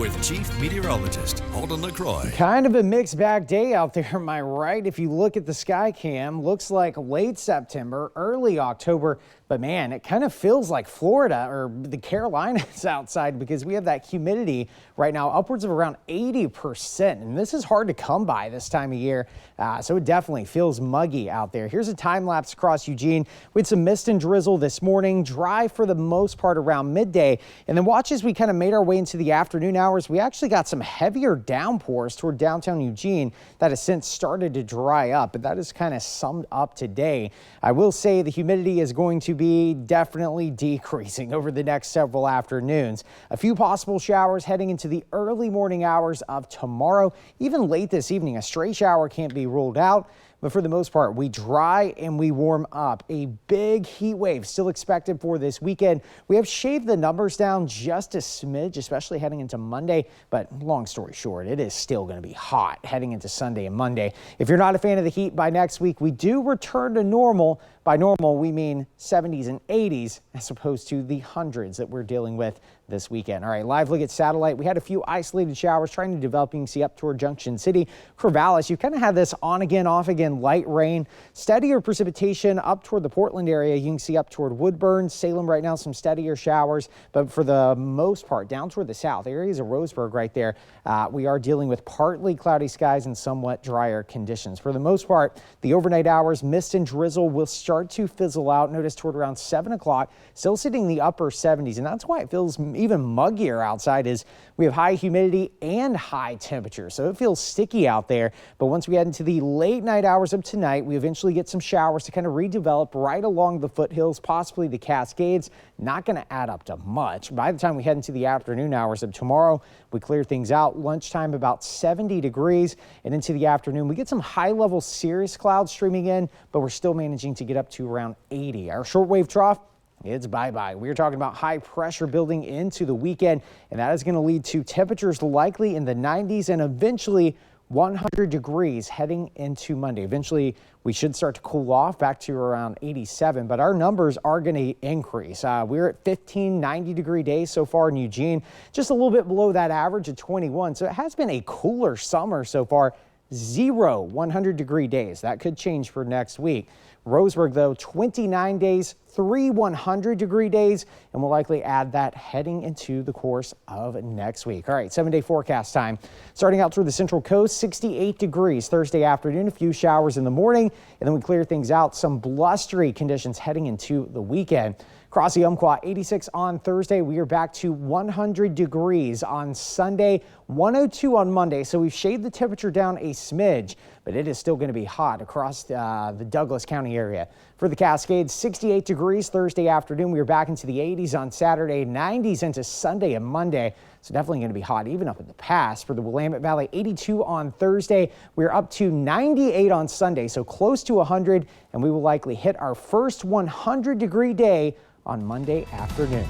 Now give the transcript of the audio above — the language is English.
with Chief Meteorologist Holden LaCroix. Kind of a mixed bag day out there, am I right? If you look at the sky cam, looks like late September, early October. But man, it kind of feels like Florida or the Carolinas outside because we have that humidity right now upwards of around 80%. And this is hard to come by this time of year. So it definitely feels muggy out there. Here's a time lapse across Eugene. We had some mist and drizzle this morning, dry for the most part around midday. And then watch as we kind of made our way into the afternoon hours. We actually got some heavier downpours toward downtown Eugene that has since started to dry up. But that is kind of summed up today. I will say the humidity is going to be definitely decreasing over the next several afternoons. A few possible showers heading into the early morning hours of tomorrow. Even late this evening, a stray shower can't be ruled out. But for the most part, we dry and we warm up. A big heat wave still expected for this weekend. We have shaved the numbers down just a smidge, especially heading into Monday. But long story short, it is still going to be hot heading into Sunday and Monday. If you're not a fan of the heat by next week, we do return to normal. By normal, we mean 70s and 80s as opposed to the hundreds that we're dealing with this weekend. All right, live look at satellite. We had a few isolated showers trying to develop. You can see up toward Junction City, Corvallis. You kind of had this on again, off again, light rain, steadier precipitation up toward the Portland area. You can see up toward Woodburn, Salem right now, some steadier showers. But for the most part, down toward the south, areas of Roseburg right there, we are dealing with partly cloudy skies and somewhat drier conditions. For the most part, the overnight hours, mist and drizzle will start to fizzle out. Notice toward around 7 o'clock, still sitting in the upper 70s. And that's why it feels even muggier outside is we have high humidity and high temperature. So it feels sticky out there. But once we head into the late night hours of tonight, we eventually get some showers to kind of redevelop right along the foothills, possibly the Cascades. Not going to add up to much. By the time we head into the afternoon hours of tomorrow, we clear things out. Lunchtime about 70 degrees, and into the afternoon we get some high level cirrus clouds streaming in, but we're still managing to get up to around 80. Our shortwave trough, it's bye-bye. We're talking about high pressure building into the weekend, and that is going to lead to temperatures likely in the 90s and eventually 100 degrees heading into Monday. Eventually, we should start to cool off back to around 87, but our numbers are going to increase. We're at 15 90-degree days so far in Eugene, just a little bit below that average of 21. So it has been a cooler summer so far. 0 100-degree days. That could change for next week. Roseburg, though, 29 days, 3 100-degree days, and we'll likely add that heading into the course of next week. All right, 7-day forecast time. Starting out through the Central Coast, 68 degrees Thursday afternoon, a few showers in the morning, and then we clear things out. Some blustery conditions heading into the weekend. Across the Umpqua, 86 on Thursday. We are back to 100 degrees on Sunday, 102 on Monday. So we've shaved the temperature down a smidge, but it is still going to be hot across the Douglas County area. For the Cascades, 68 degrees Thursday afternoon. We are back into the 80s on Saturday, 90s into Sunday and Monday. So definitely going to be hot even up in the pass. For the Willamette Valley, 82 on Thursday. We're up to 98 on Sunday, so close to 100, and we will likely hit our first 100-degree day on Monday afternoon.